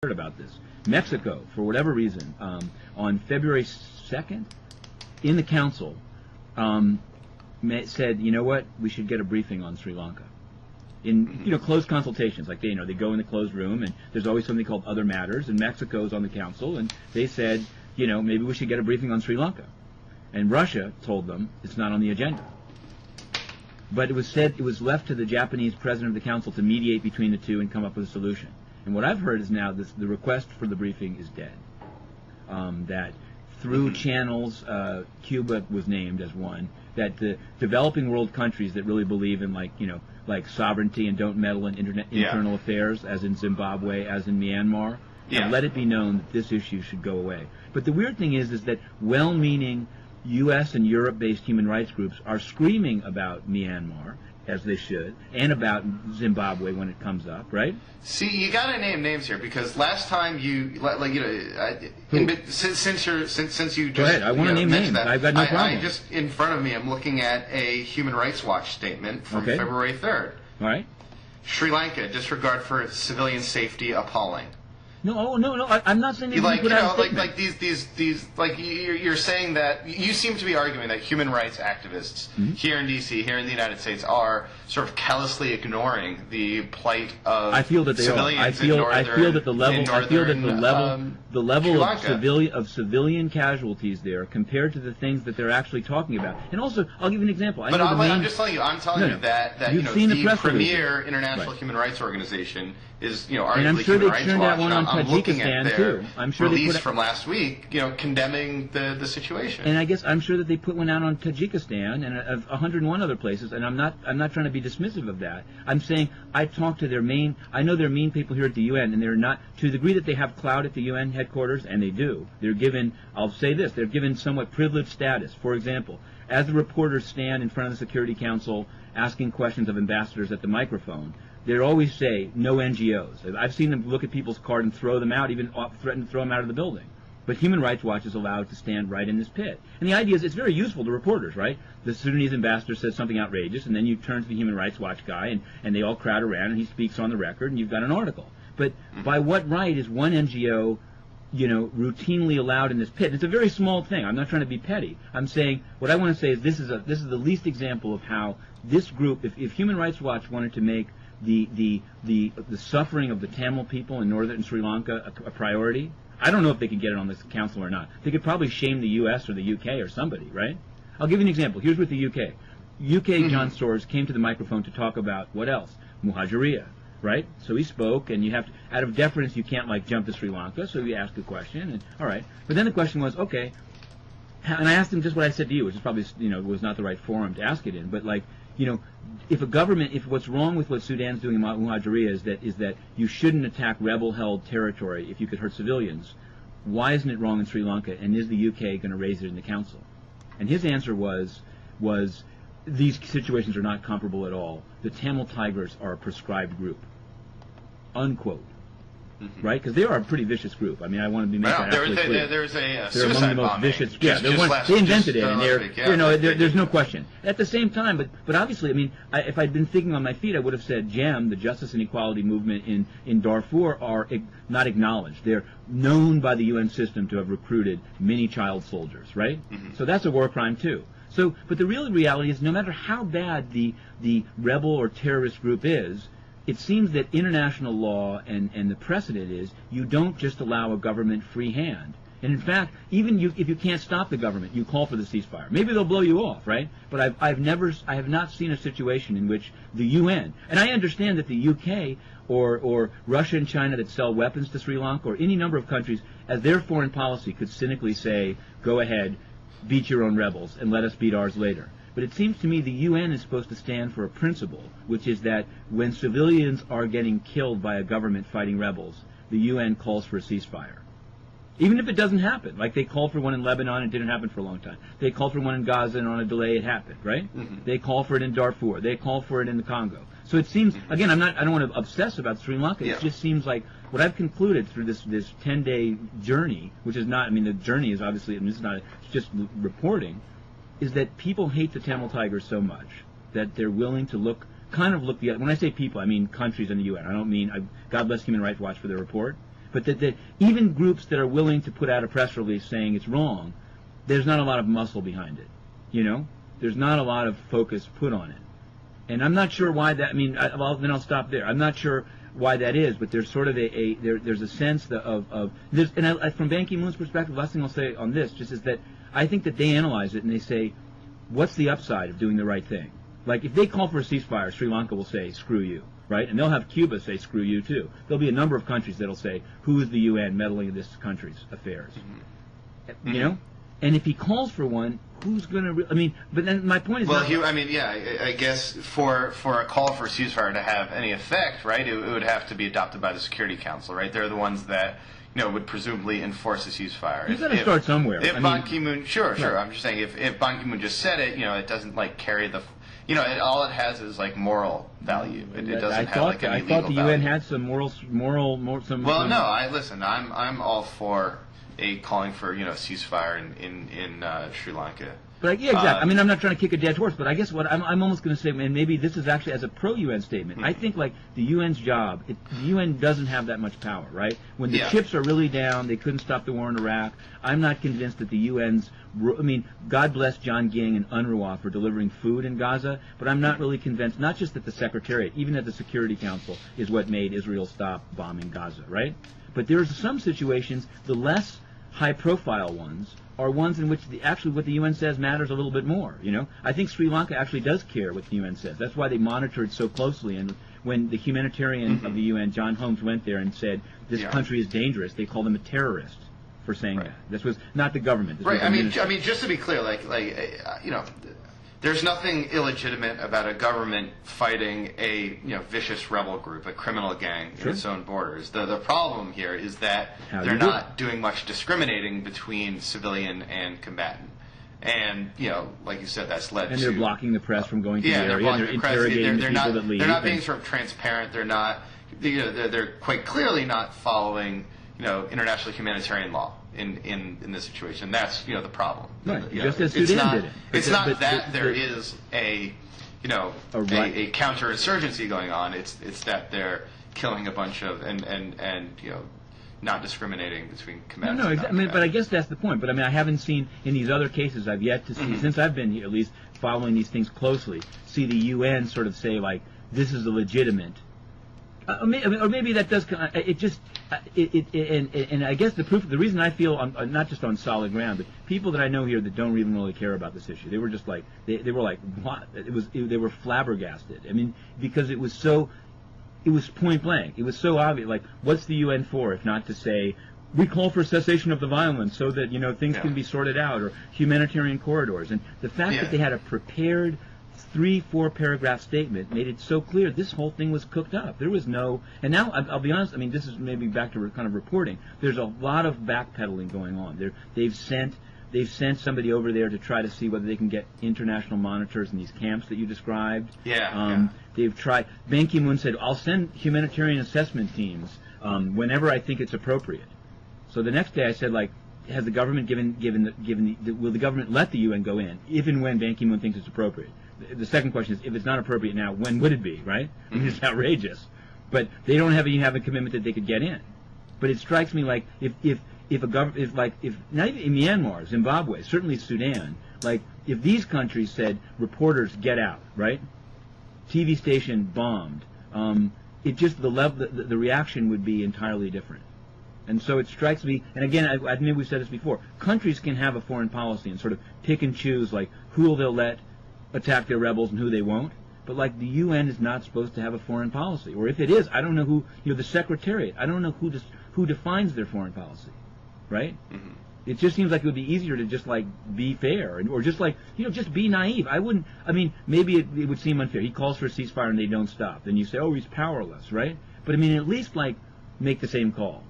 about this. Mexico, for whatever reason, on February 2nd, in the council, said, you know what, we should get a briefing on Sri Lanka. In closed consultations, like they go in the closed room, and there's always something called other matters, and Mexico's on the council, and they said, maybe we should get a briefing on Sri Lanka. And Russia told them it's not on the agenda. But it was left to the Japanese president of the council to mediate between the two and come up with a solution. And what I've heard is now the request for the briefing is dead. That through channels, Cuba was named as one, that the developing world countries that really believe in like sovereignty and don't meddle in internal affairs, as in Zimbabwe, as in Myanmar, have let it be known that this issue should go away. But the weird thing is that well-meaning U.S. and Europe-based human rights groups are screaming about Myanmar, as they should, and about Zimbabwe when it comes up, right? See, you got to name names here, because last time since you just go ahead. I want to name names. I've got no problem. I just in front of me, I'm looking at a Human Rights Watch statement from February 3rd. All right. Sri Lanka, disregard for civilian safety appalling. No, I'm not saying you're saying that you seem to be arguing that human rights activists here in D.C., here in the United States, are sort of callously ignoring the plight of I feel that they civilians are. I feel that the level of civilian casualties there compared to the things that they're actually talking about. And also, I'll give you an example. I'm just telling you. I'm telling you that the premier international human rights organization is arguably Human Rights Watch. I'm looking at their release from last week, condemning the situation. And I guess I'm sure that they put one out on Tajikistan and 101 other places. And I'm not trying to be dismissive of that. I'm saying I talked to I know their main people here at the UN, and they're not, to the degree that they have clout at the UN headquarters, and they do. They're given, I'll say this, they're given somewhat privileged status. For example, as the reporters stand in front of the Security Council asking questions of ambassadors at the microphone, they always say, no NGOs. I've seen them look at people's card and throw them out, even threaten to throw them out of the building. But Human Rights Watch is allowed to stand right in this pit. And the idea is it's very useful to reporters, right? The Sudanese ambassador says something outrageous, and then you turn to the Human Rights Watch guy, and they all crowd around, and he speaks on the record, and you've got an article. But by what right is one NGO, routinely allowed in this pit? It's a very small thing. I'm not trying to be petty. I'm saying, what I want to say is this is the least example of how this group, if Human Rights Watch wanted to make the suffering of the Tamil people in northern Sri Lanka a priority, I don't know if they could get it on this council or not. They could probably shame the U.S. or the U.K. or somebody, right? I'll give you an example. Here's with the U.K. John Soros came to the microphone to talk about what else? Muhajiria, right? So he spoke, and you have to, out of deference, you can't jump to Sri Lanka, so you ask a question, and all right. But then the question was, okay, and I asked him just what I said to you, which is probably, was not the right forum to ask it in, but if what's wrong with what Sudan's doing in Muhajiria is that you shouldn't attack rebel-held territory if you could hurt civilians, why isn't it wrong in Sri Lanka, and is the UK going to raise it in the council? And his answer was these situations are not comparable at all. The Tamil Tigers are a prescribed group, unquote. Right? Because they are a pretty vicious group. I mean, I want to be making that absolutely clear. There's a they're among the most vicious. They invented it, and there's no question. At the same time, but obviously, I mean, if I'd been thinking on my feet, I would have said, JEM, the Justice and Equality Movement in Darfur, are not acknowledged. They're known by the UN system to have recruited many child soldiers, right? So that's a war crime too. So, but the real reality is, no matter how bad the rebel or terrorist group is, it seems that international law and the precedent is you don't just allow a government free hand. And in fact, even if you can't stop the government, you call for the ceasefire. Maybe they'll blow you off, right? But I have not seen a situation in which the UN, and I understand that the UK or Russia and China that sell weapons to Sri Lanka, or any number of countries, as their foreign policy could cynically say, go ahead, beat your own rebels and let us beat ours later. But it seems to me the UN is supposed to stand for a principle, which is that when civilians are getting killed by a government fighting rebels, the UN calls for a ceasefire. Even if it doesn't happen. Like they called for one in Lebanon, it didn't happen for a long time. They called for one in Gaza, and on a delay it happened, right? They call for it in Darfur. They call for it in the Congo. So it seems, again, I don't want to obsess about Sri Lanka. It just seems like what I've concluded through this 10-day journey, which is not, I mean, the journey is obviously, it's just reporting, is that people hate the Tamil Tigers so much that they're willing to look the other. When I say people, I mean countries in the UN. I don't mean, God bless Human Rights Watch for their report, But that even groups that are willing to put out a press release saying it's wrong, there's not a lot of muscle behind it. You know, there's not a lot of focus put on it, and I'm not sure why that. I mean, then I'll stop there. I'm not sure why that is, but there's sort of there's a sense of this. And from Ban Ki-moon's perspective, last thing I'll say on this just is that I think that they analyze it and they say, what's the upside of doing the right thing? Like if they call for a ceasefire, Sri Lanka will say, screw you, right? And they'll have Cuba say, screw you too. There'll be a number of countries that'll say, who is the UN meddling in this country's affairs? Mm-hmm. You know? And if he calls for one, who's going to? I mean, but then my point is. Well, I guess for a call for a ceasefire to have any effect, right? It would have to be adopted by the Security Council, right? They're the ones that would presumably enforce a ceasefire. You've got to start somewhere. If Ban Ki-moon, sure. I'm just saying if Ban Ki-moon just said it, it doesn't carry the. All it has is moral value. It doesn't have any legal value. I thought the UN had some moral. Well, no. Listen. I'm all for a calling for a ceasefire in Sri Lanka. But yeah, exactly. I mean, I'm not trying to kick a dead horse, but I guess what I'm almost going to say, and maybe this is actually as a pro-UN statement. Mm-hmm. I think the UN's job, the UN doesn't have that much power, right? When the chips are really down, they couldn't stop the war in Iraq. I'm not convinced that the UN's. I mean, God bless John Ging and UNRWA for delivering food in Gaza, but I'm not really convinced. Not just that the Secretariat, even at the Security Council, is what made Israel stop bombing Gaza, right? But there's some situations, the less high-profile ones are ones in which what the UN says matters a little bit more. I think Sri Lanka actually does care what the UN says. That's why they monitor it so closely. And when the humanitarian of the UN, John Holmes, went there and said this country is dangerous, they called him a terrorist for saying that. This was not the government. Right. I mean, just to be clear, there's nothing illegitimate about a government fighting a vicious rebel group, a criminal gang in its own borders. The problem here is that they're not doing much discriminating between civilian and combatant. And like you said, that's led to. And they're blocking the press from going to the area. They're interrogating the people that leave. They're not being sort of transparent. They're not. They're quite clearly not following international humanitarian law. In this situation, that's the problem. Right. Just as Sudan did it. It's not that there is a counterinsurgency going on. It's that they're killing a bunch of and not discriminating between combatants. No, exactly. But I guess that's the point. But I haven't seen in these other cases. I've yet to see since I've been here, at least following these things closely. See the UN sort of say this is a legitimate. Or maybe that does. It just. And I guess the reason I feel not just on solid ground, but people that I know here that don't even really care about this issue, they were just they were like, what? They were flabbergasted. I mean, because it was point blank. It was so obvious. What's the UN for if not to say we call for cessation of the violence so that things can be sorted out, or humanitarian corridors, and the fact that they had a prepared 3-4 paragraph statement made it so clear this whole thing was cooked up. There was no, and now I'll be honest. I mean, this is maybe back to kind of reporting. There's a lot of backpedaling going on. They've sent somebody over there to try to see whether they can get international monitors in these camps that you described. They've tried. Ban Ki-moon said, "I'll send humanitarian assessment teams whenever I think it's appropriate." So the next day I said, has the government will the government let the UN go in if and when Ban Ki-moon thinks it's appropriate? The second question is, if it's not appropriate now, when would it be, right? I mean, it's outrageous. But they don't even have a commitment that they could get in. But it strikes me if not even in Myanmar, Zimbabwe, certainly Sudan, if these countries said, reporters, get out, right? TV station bombed, the reaction would be entirely different. And so it strikes me, and again, I think we've said this before, countries can have a foreign policy and sort of pick and choose, who they'll let attack their rebels and who they won't. But the UN is not supposed to have a foreign policy. Or if it is, I don't know who, the Secretariat, I don't know who defines their foreign policy, right? Mm-hmm. It just seems like it would be easier to just be fair, or just just be naive. Maybe it would seem unfair. He calls for a ceasefire and they don't stop. Then you say, oh, he's powerless, right? But at least make the same call.